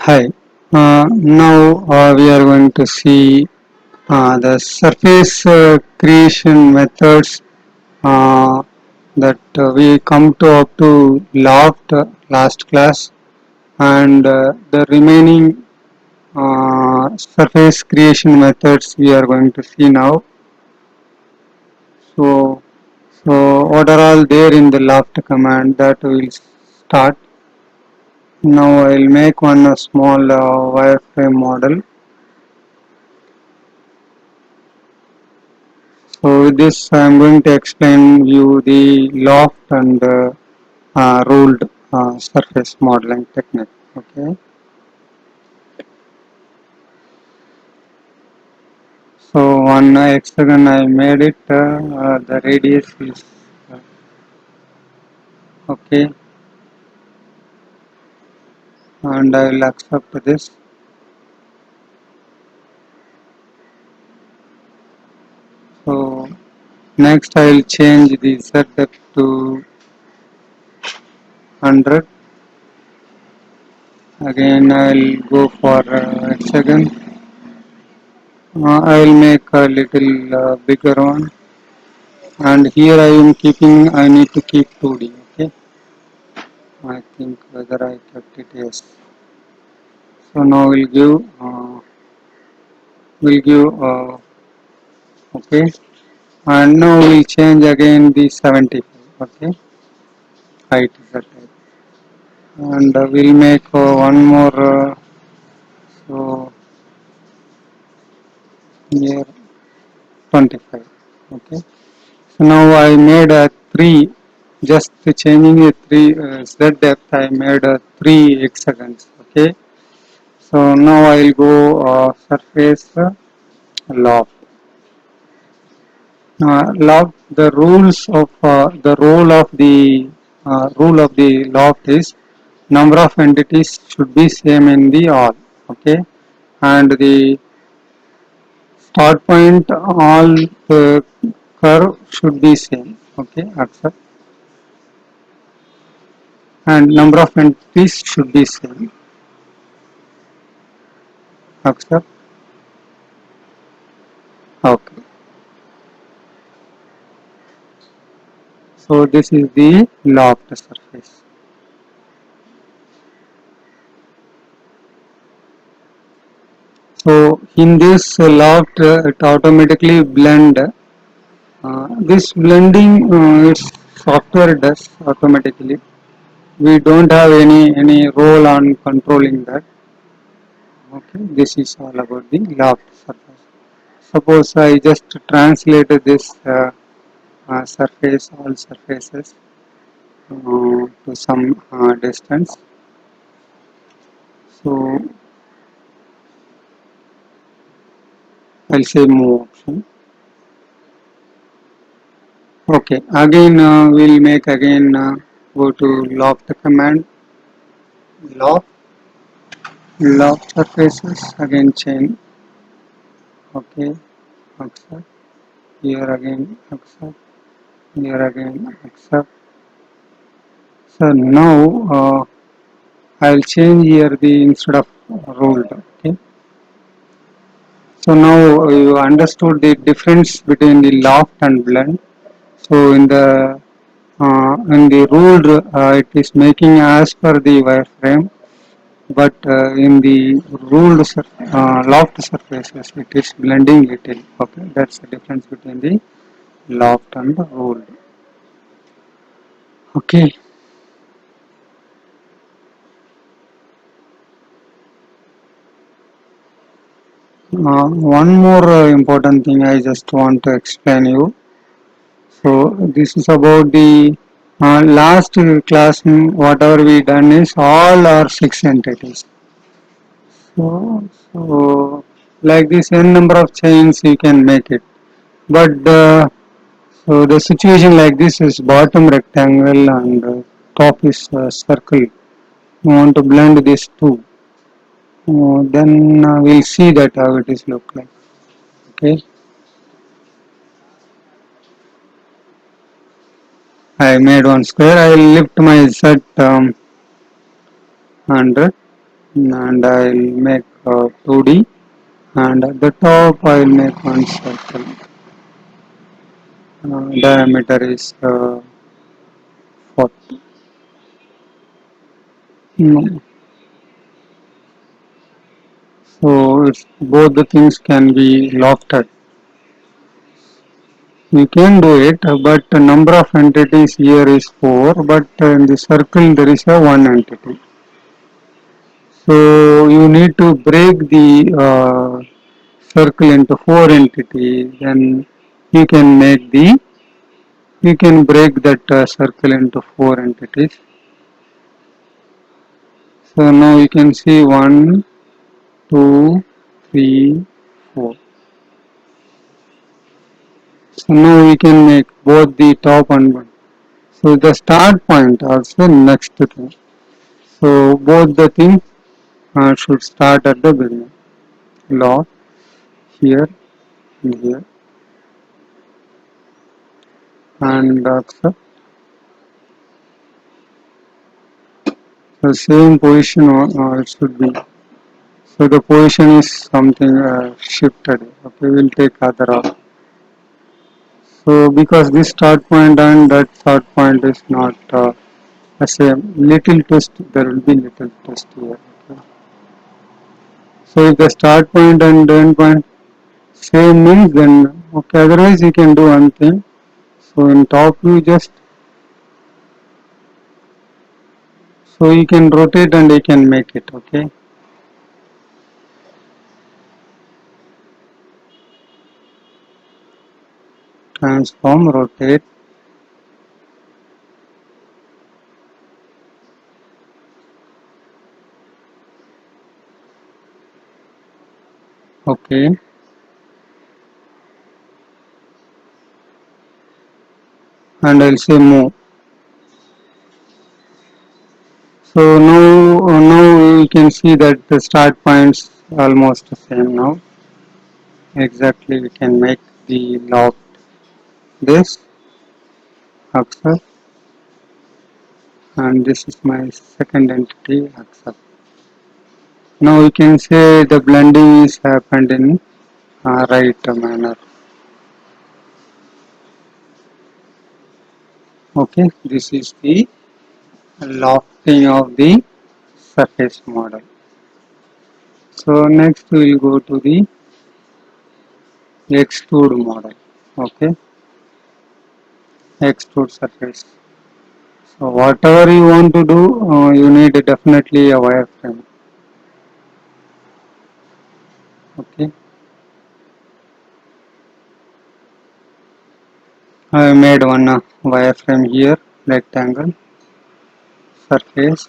Hi. Now we are going to see the surface creation methods uh, that we come to up to loft last class, and the remaining surface creation methods we are going to see now. So, so what are all there in the loft command that will start. Now I will make one small wireframe model. So with this I am going to explain you the loft and ruled surface modeling technique. Okay. So one hexagon I made it. The radius is uh, okay, and I will accept this. So next I will change the z depth to 100. Again I will go for hexagon. I will make a little bigger one, and here I am keeping. I need to keep 2D. Okay. I think whether I kept it, yes. So now we'll give okay, and now we'll change again the 75. Okay, height is the type, and we'll make one more. So here 25. Okay. So now I made a three. Just changing a three z depth. I made a three hexagons. Okay. So now I'll go surface loft. Loft. The rules of the rule of the loft is number of entities should be same in the all. Okay, and the start point all the curve should be same. Okay, accept, and number of entities should be same. Accept. Okay. So this is the loft surface. So in this loft, it automatically blend. This blending, its software does automatically. We don't have any role on controlling that. Okay, this is all about the loft surface. Suppose I just translated this surface, all surfaces to some distance. So I'll say move option. Okay, again we'll make again go to loft command, loft, loft surfaces, again chain. Okay, accept, here again accept, here again accept. So now I'll change here the instead of ruled. Okay, so now you understood the difference between the loft and blend. So in the ruled it is making as per the wireframe, but in the loft surfaces it is blending little. Okay, that's the difference between the loft and the ruled. Okay. One more important thing I just want to explain you. So this is about the last class. Whatever we done is all are six entities. So like this n number of chains you can make it. But so the situation like this is bottom rectangle and top is circle. You want to blend these two. Then we'll see that how it is look like. Okay. I made one square. I will lift my z 100. and I'll make 2D, and at the top I'll make one circle. Diameter is 40. Mm. So it's, both the things can be lofted. You can do it, but the number of entities here is 4, but in the circle there is a one entity. So you need to break the circle into 4 entities, then you can make the, you can break that circle into 4 entities. So now you can see 1, 2, 3, 4. So now we can make both the top and bottom. So the start point also next thing. So both the things should start at the beginning. Log here and here, and accept. The same position it should be. So the position is something shifted. Okay, we'll take other off. So because this start point and that start point is not the same, little twist, there will be little twist here. Okay. So if the start point and end point same means, then okay, otherwise you can do one thing. So in top view, just so you can rotate and you can make it. Okay, transform, rotate. Okay, and I'll say move. So now you can see that the start points almost the same now. Exactly, we can make the lock this accept, and this is my second entity accept. Now we can say the blending is happened in right manner. Okay, this is the lofting of the surface model. So next we will go to the extrude model. Okay, extrude surface. So whatever you want to do, you need definitely a wireframe. Okay, I made one wireframe here, rectangle, surface,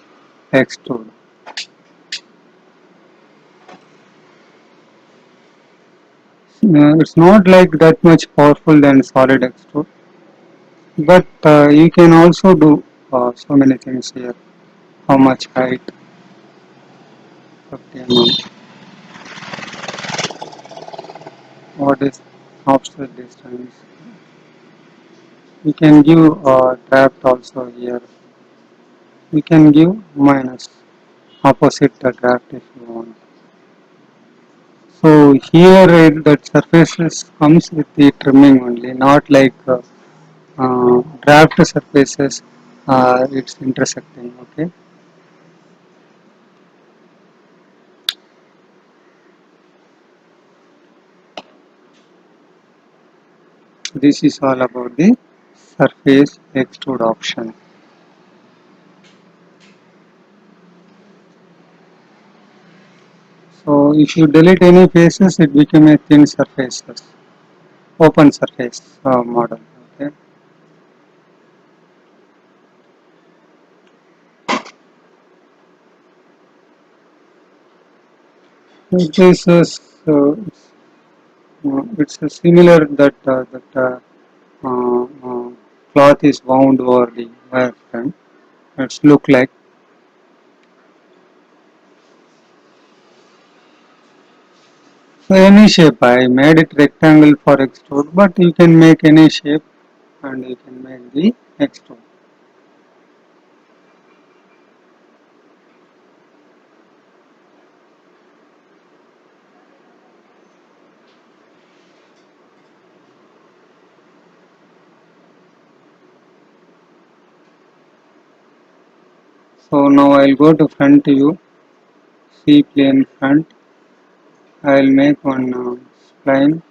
extrude. It's not like that much powerful than solid extrude, but you can also do so many things here. How much height? 50 mm. What is offset distance? You can give draft also here. You can give minus opposite the draft if you want. So here that surfaces comes with the trimming only, not like draft surfaces. It's intersecting. Okay. This is all about the surface extrude option. So if you delete any faces, it become a thin surfaces, open surface model. Okay. It is it's similar that cloth is wound over the wireframe. It's look like. So any shape, I made it rectangle for extrude, but you can make any shape and you can make the extrude. So now I'll go to front view, C plane front. I'll make one spline.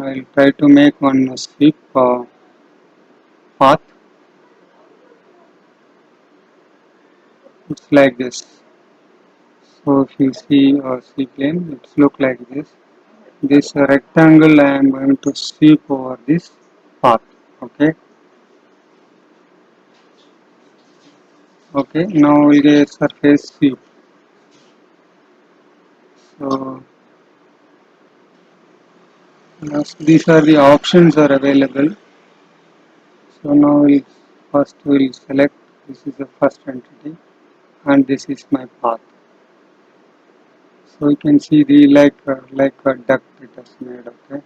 I'll try to make one sweep path. It's like this. So if you see C plane, it's look like this. This rectangle I am going to sweep over this path. Okay. Okay. Now we'll get surface sweep. So yes, these are the options are available. So now we'll select. This is the first entity, and this is my path. So you can see the like a duct it has made. Okay.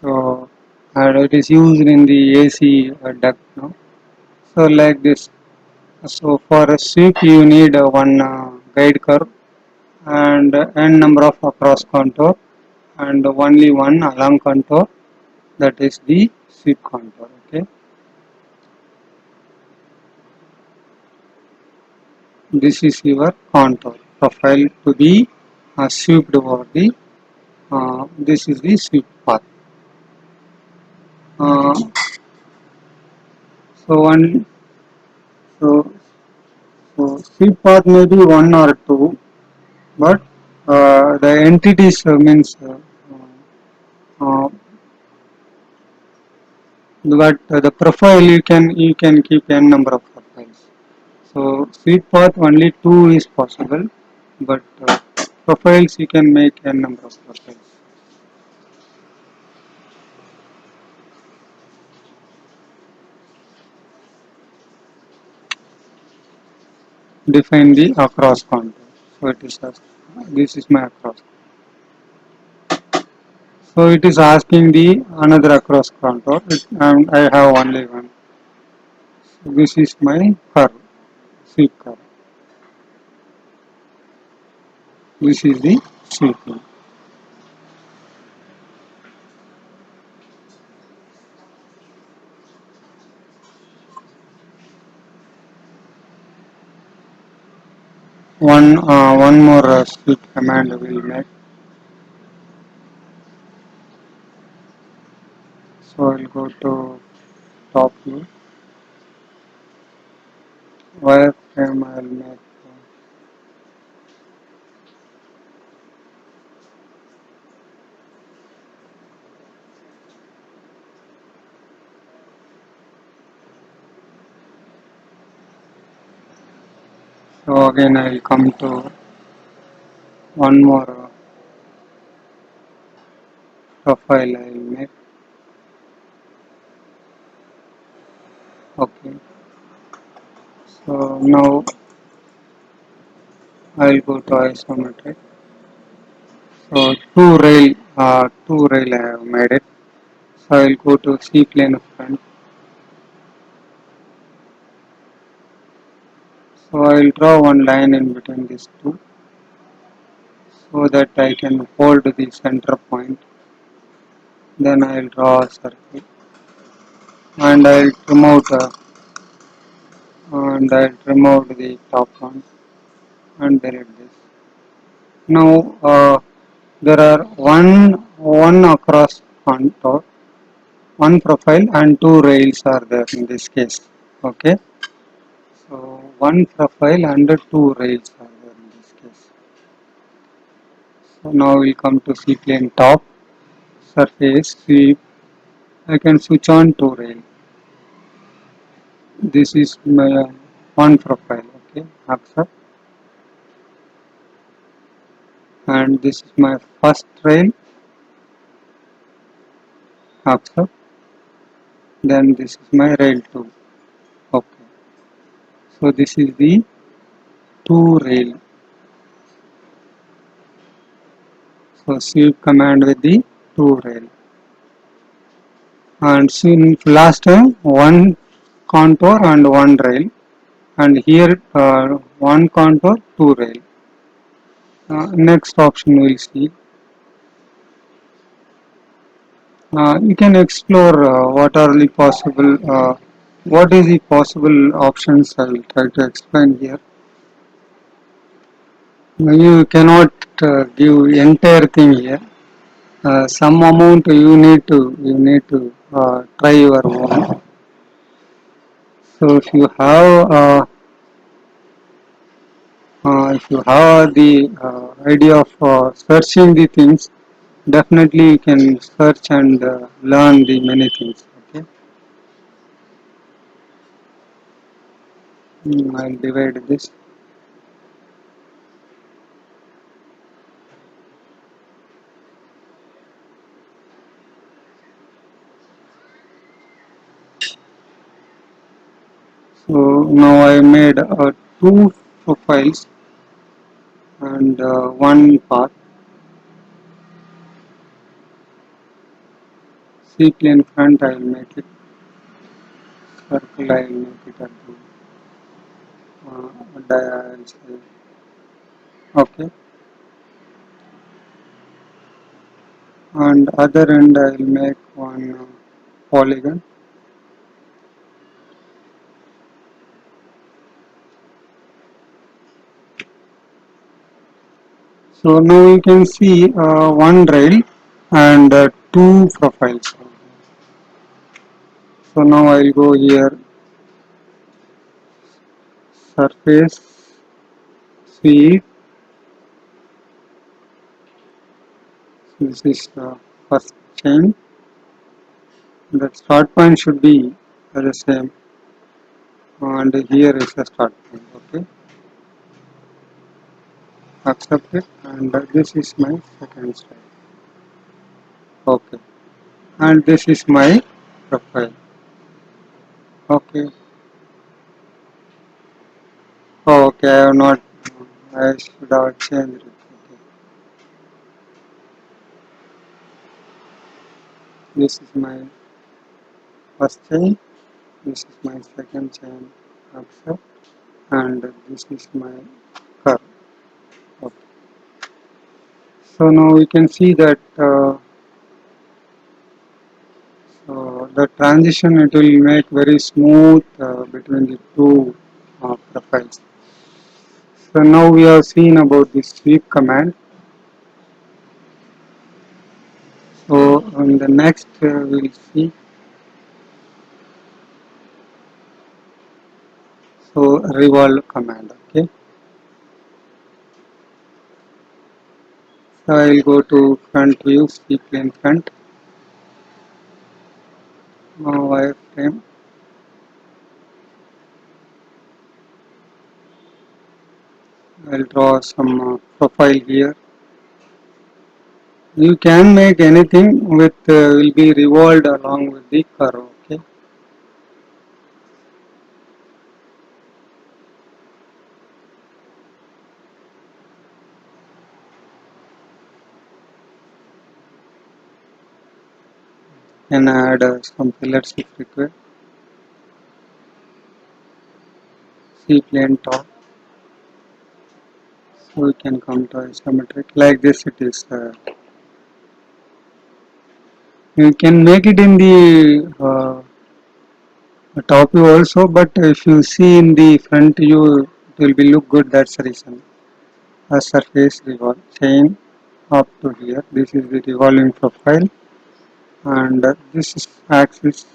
So and it is used in the AC duct now. So like this. So for a sweep you need one guide curve and n number of across contour and only one along contour, that is the sweep contour. Okay. This is your contour profile to be swept over the this is the sweep path. Uh, so one so so sweep path may be one or two, but the entities means uh, but the profile you can keep n number of profiles. So sweep path only two is possible, but profiles you can make n number of profiles. Define the across contour. So it is this is my across. So it is asking the another across contour, and I have only one. So this is my curve, sweep curve. This is the sweeping. One more sweep command will make. So I'll go to top view. Wireframe I'll make. So again I'll come to one more profile I'll make. Okay. So now I'll go to isometric. So two rail I have made it. So I'll go to C plane front. So I'll draw one line in between these two so that I can hold the center point. Then I'll draw a circle and I'll trim out the top one and delete this. Now there are one across contour, one profile and two rails are there in this case. Okay. So one profile and two rails are there in this case. So now we'll come to C plane top, surface, sweep. I can switch on two rail. This is my one profile. Okay, accept. And this is my first rail. Accept. Then this is my rail 2. Okay. So this is the two rail. So sweep command with the two rail. And soon last time one contour and one rail. And here one contour, two rail. Next option we'll see. You can explore what is the possible options. I'll try to explain here. You cannot give entire thing here. Some amount you need to try your own. So if you have the idea of searching the things, definitely you can search and learn the many things. Okay. I'll divide this. So now I made two profiles and one path. C plane front I will make it circle. I will make it at the I'll say okay. And other end I will make one polygon. So now you can see one rail and two profiles. So now I will go here, surface, sweep. This is the first chain. The start point should be the same, and here is the start point. Okay, accept it, and this is my second slide. Okay, and this is my profile. Okay, okay, I have not. I should have changed it. Okay, this is my first chain. This is my second chain. Accept, and this is my curve. Okay. So now we can see that the transition it will make very smooth between the two profiles. So now we have seen about the sweep command. So on the next we'll see. So revolve command. Okay. So I will go to front view, C plane front. Now wireframe. I'll draw some profile here. You can make anything with will be revolved along with the curve. Okay. And add some pillars if required. C plane top. So we can come to isometric. Like this it is. You can make it in the top view also, but if you see in the front view, it will be look good. That's the reason. A surface revolve chain up to here. This is the revolving profile, and this is axis.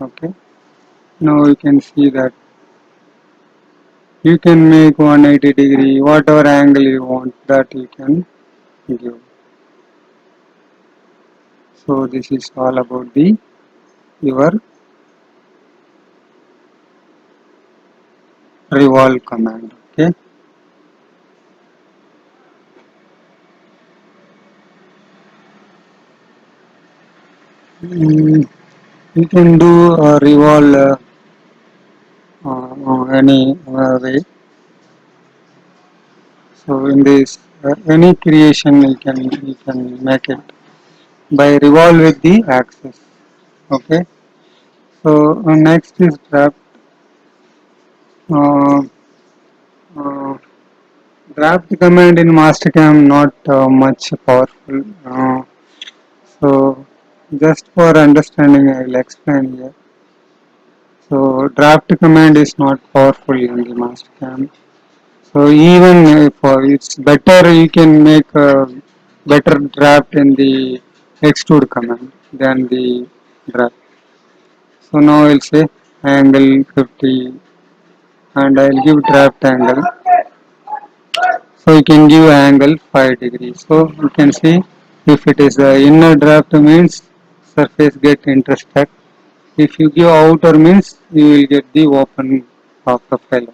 Okay. Now you can see that you can make 180-degree, whatever angle you want that you can give. So this is all about the your revolve command. Okay. Mm, you can do a revolve any way. So in this any creation you can make it by revolve with the axis. Okay. So next is draft. Uh, uh, Draft command in Mastercam not much powerful. So just for understanding, I will explain here. So draft command is not powerful in the Mastercam. So even if it's better, you can make a better draft in the extrude command than the draft. So now I'll say angle 50 and I'll give draft angle. So you can give angle 5 degrees. So you can see if it is the inner draft means surface get intersect. If you give outer means you will get the open profile.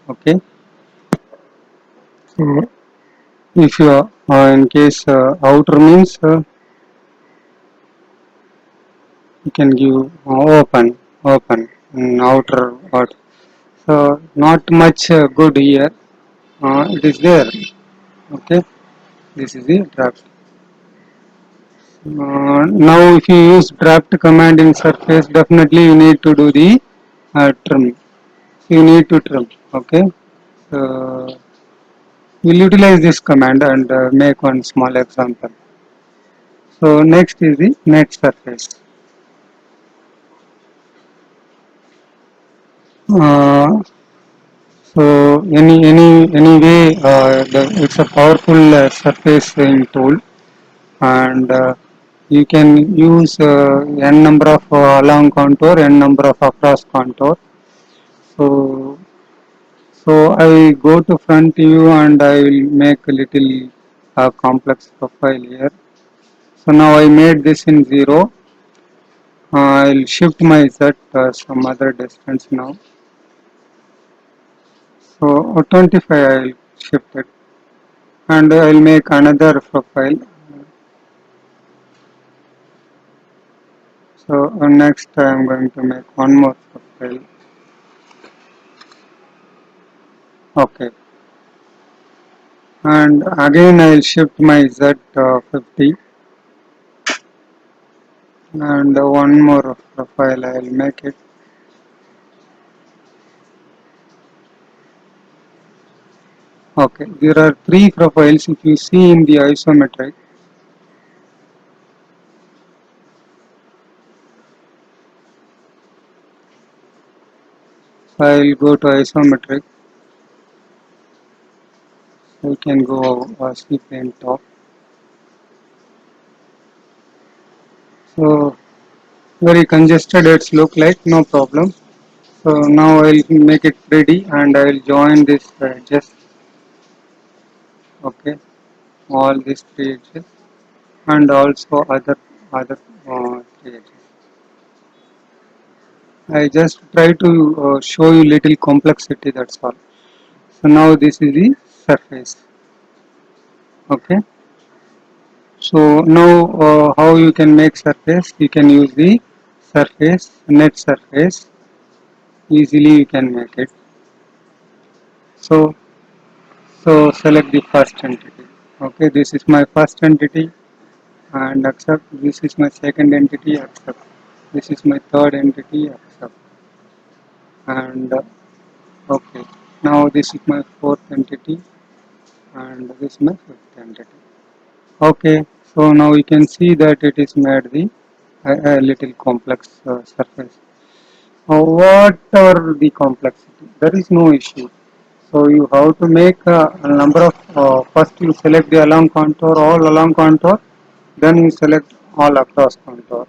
Okay. So if you in case outer means you can give open outer part. So not much good here. It is there. Okay. This is the draft. Now if you use draft command in surface, definitely you need to do the trim. You need to trim. Okay. So we'll utilize this command and make one small example. So next is the net surface. Uh, so anyway, it's a powerful surfacing tool, and you can use n number of along contour, n number of across contour. So I go to front view and I will make a little complex profile here. So now I made this in 0. I'll shift my Z some other distance now. So 25 I'll shift it and I'll make another profile. So next I'm going to make one more profile. Okay. And again I'll shift my Z 50 and one more profile I'll make it. Okay, there are three profiles. If you see in the isometric, I'll go to isometric. You can go see plane top. So very congested it's look like, no problem. So now I'll make it ready and I'll join this edges. Okay, all these three edges and also other three edges. I just try to show you little complexity, that's all. So now this is the surface. Okay. So now how you can make surface? You can use the surface, net surface. Easily you can make it. So select the first entity. Okay, this is my first entity and accept. This is my second entity, accept. This is my third entity, accept. And okay, now this is my fourth entity and this is my fifth entity. Okay, so now you can see that it is made the a little complex surface. Whatever the complexity, there is no issue. So you have to make a number of, first you select the along contour, all along contour, then you select all across contour.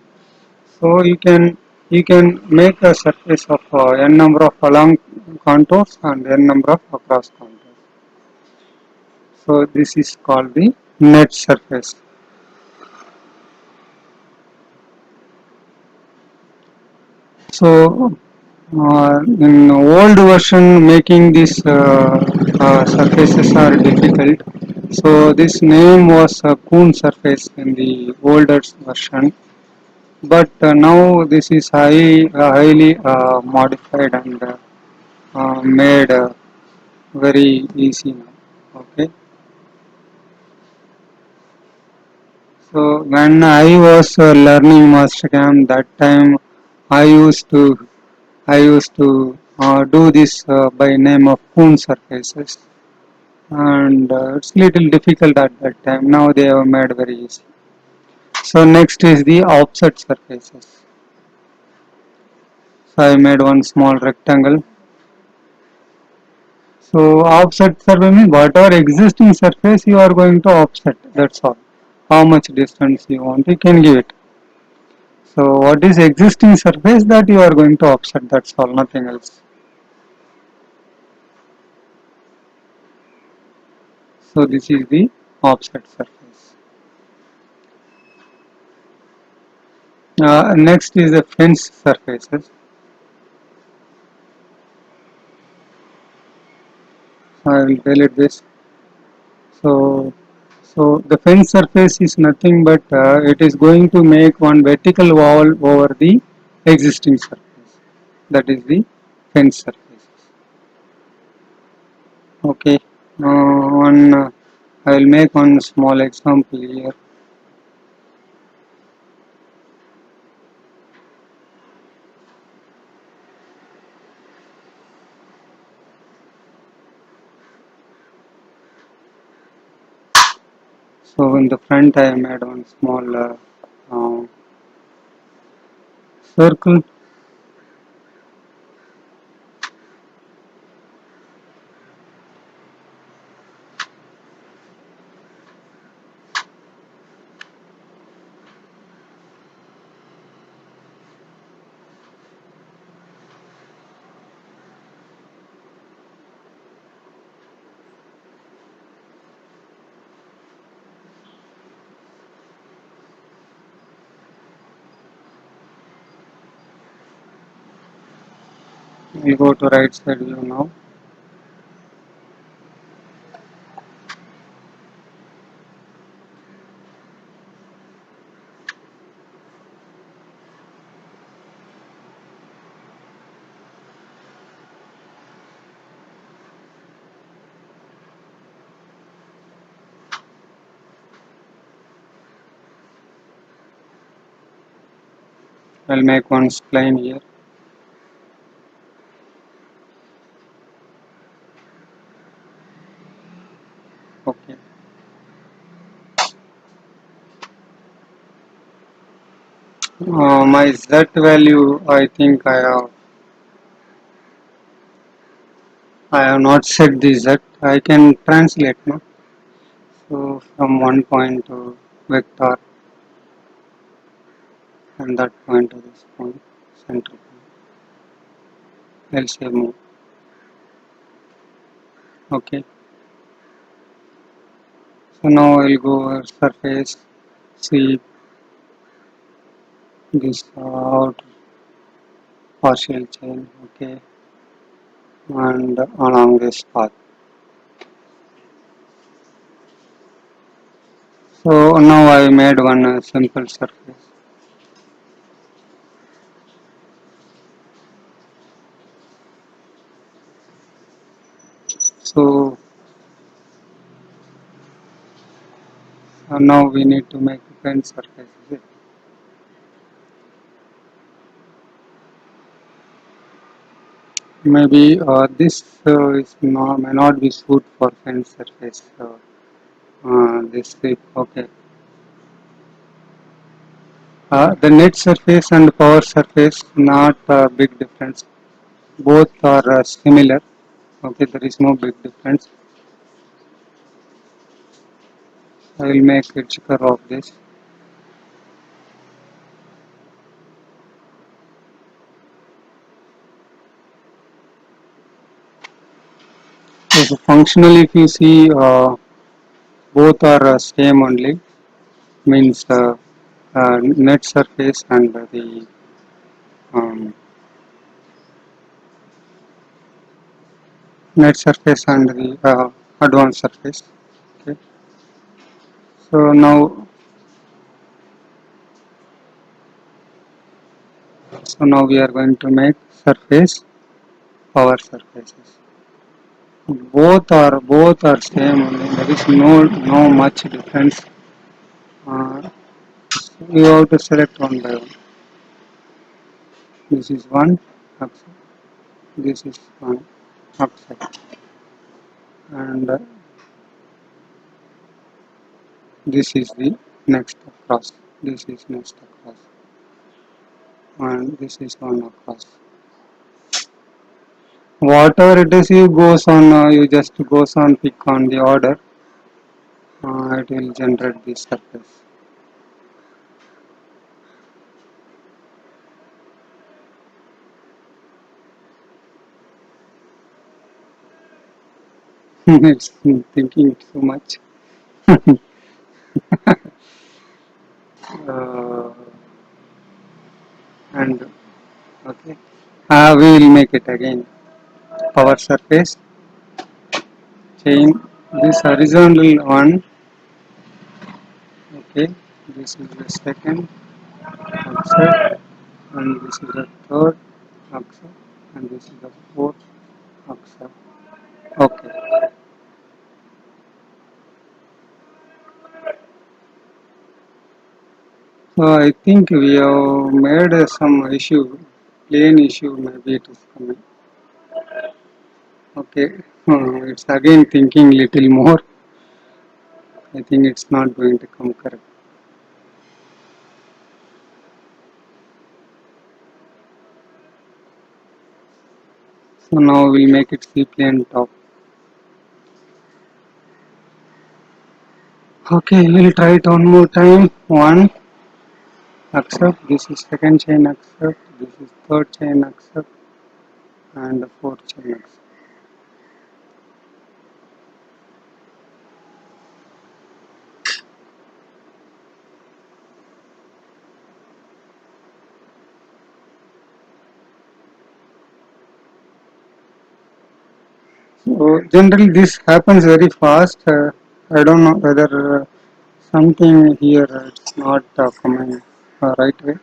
So you can make a surface of n number of along contours and n number of across contours. So this is called the net surface. So in old version, making these surfaces are difficult. So this name was Coon surface in the older version, but now this is highly modified and made very easy now. Okay. So when I was learning Mastercam, that time I used to I used to do this by name of Kuhn surfaces, and it's little difficult at that time. Now they have made very easy. So next is the offset surfaces. So I made one small rectangle. So offset surface means whatever existing surface you are going to offset. That's all. How much distance you want, you can give it. So what is existing surface that you are going to offset? That's all, nothing else. So this is the offset surface. Next is the fence surfaces. I will delete this. So, so the fence surface is nothing but it is going to make one vertical wall over the existing surface. That is the fence surface. Okay. One. I will make one small example here. So in the front, I made one small uh, circle. We'll go to right side view now. I'll make one spline here. Okay. My Z value, I have not set the Z. I can translate no. So from one point to vector and that point to this point, center point. I'll say move. Okay. So now I'll go over surface, see this outer partial chain. Okay, and along this path. So now I made one simple surface. So now we need to make a pen surface. Maybe this is not, may not be suit for pen surface. This shape, okay. The net surface and power surface not big difference. Both are similar. Okay, there is no big difference. I will make a checker of this. So functionally, if you see, both are same only. Means net surface and the um, net surface and the advanced surface. Okay. So now we are going to make surface power surfaces. Both are same only. There is no much difference. Uh, you have to select one by one. This is one. This is one upside, and this is the next across. This is next across, and this is one across. Whatever it is, you goes on. You just goes on pick on the order. It will generate the surface. It's thinking too much. uh, and okay, we will make it again. Power surface chain. This horizontal one. Okay, this is the second axis, and this is the third axis, and this is the fourth axis. Okay, so I think we have made some issue, plane issue. Maybe it is coming. Okay, it's again thinking little more. I think it's not going to come correct. So now we'll make it C plane top. Okay, we'll try it one more time. One, accept. This is second chain, accept. This is third chain, accept. And the fourth chain, accept. So generally this happens very fast. I don't know whether something here it's not coming right way.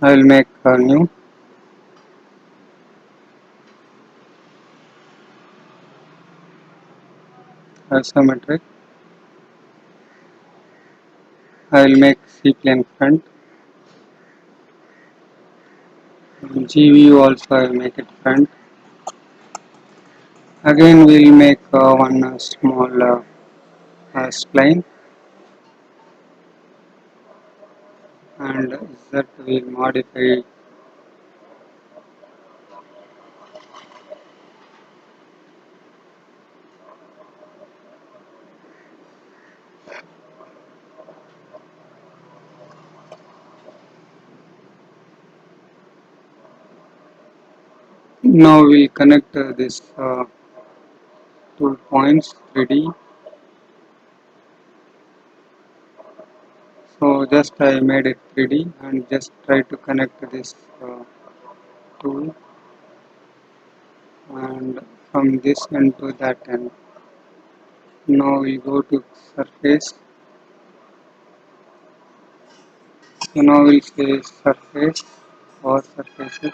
I will make a new isometric. I will make C plane front. GVU also I will make it front. Again we will make one small spline, and Z will modify. Now we'll connect this two points 3D. So just I made it 3D and just try to connect this tool, and from this end to that end. Now we go to surface. So now we'll say surface or surfaces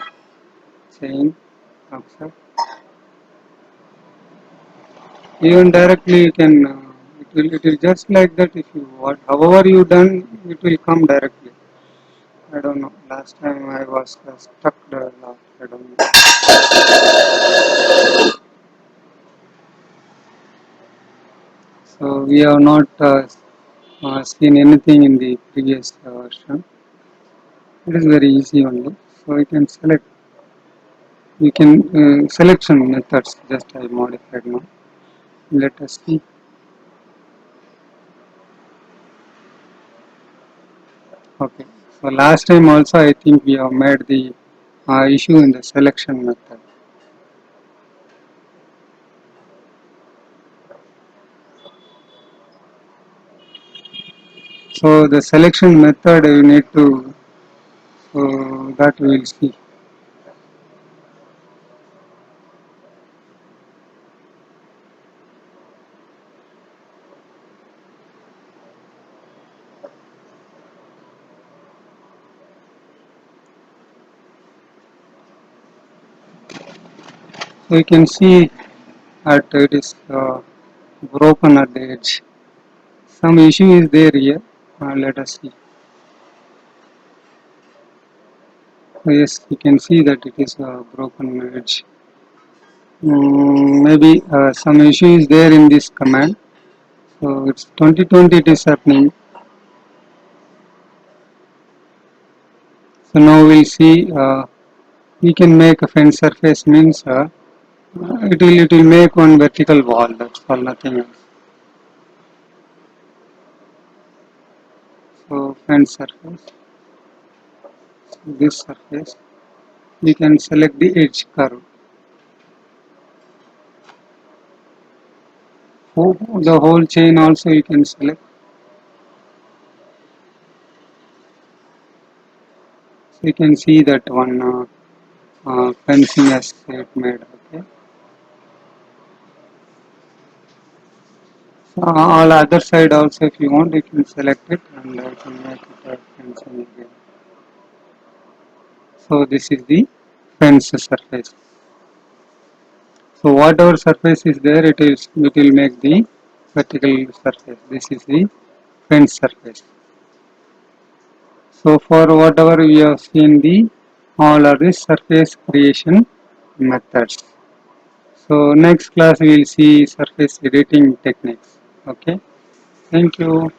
chain accept. Even directly you can. It will just like that. If you what however you done, it will come directly. I don't know. Last time I was stuck the lot. I don't know. So we have not seen anything in the previous version. It is very easy only. So we can select. We can selection methods. Just I modified now. Let us see. Okay. So last time also I think we have made the issue in the selection method. So the selection method you need to. So that we will see. So you can see at it is broken at the edge. Some issue is there here. Let us see. Yes, you can see that it is a broken edge. Maybe some issue is there in this command. So it's 2020 it is happening. So now we'll see. We can make a fence surface means it will make one vertical wall. That's all, nothing else. So fence surface. This surface. We can select the edge curve. Oh, the whole chain also you can select. So you can see that one fencing as it made. Okay. So all other side also, if you want, you can select it and you can make it a fencing again. So this is the fence surface. So whatever surface is there, it will make the vertical surface. This is the fence surface. So for whatever we have seen, the all are the surface creation methods. So next class we will see surface editing techniques. Okay. Thank you.